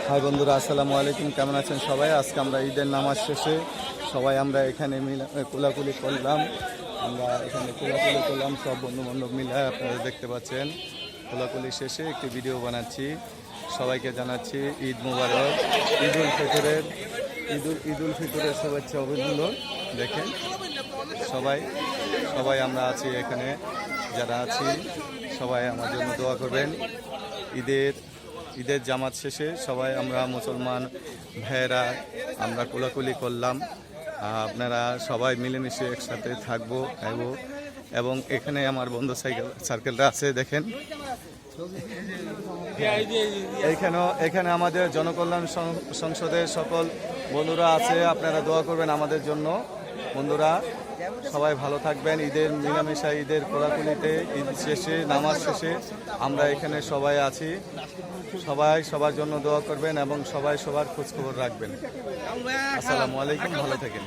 High বন্ধুরা, আসসালামু আলাইকুম। কেমন আছেন সবাই? আজকে আমরা ঈদের নামাজ শেষে সবাই আমরা এখানে কোলাকুলি করলাম। আমরা এখানে কোলাকুলি করলাম সব বন্ধুবান্ধব মিলে। আপনারা দেখতে পাচ্ছেন কোলাকুলি শেষে একটি ভিডিও বানাচ্ছি। সবাইকে জানাচ্ছি ঈদ মুবারক, ঈদ উল ফিতরের শুভেচ্ছা অভিনন্দন। দেখেন সবাই আমরা আছি এখানে, যারা আছি সবাই আমার জন্য দোয়া করবেন। ঈদের জামাত শেষে সবাই আমরা মুসলমান ভাইয়েরা আমরা কোলাকুলি করলাম। আপনারা সবাই মিলেমিশে একসাথে থাকবো এবং এখানে আমার বন্ধু সার্কেলটা আছে দেখেন। এখানে আমাদের জনকল্যাণ সংসদের সকল বন্ধুরা আছে। আপনারা দোয়া করবেন আমাদের জন্য। বন্ধুরা সবাই ভালো থাকবেন। ঈদের মিলামেশা, ঈদের কোলাকুলিতে, ঈদ শেষে, নামাজ শেষে আমরা এখানে সবাই আছি। সবাই সবার জন্য দোয়া করবেন এবং সবাই সবার খোঁজখবর রাখবেন। আসসালামু আলাইকুম, ভালো থাকেন।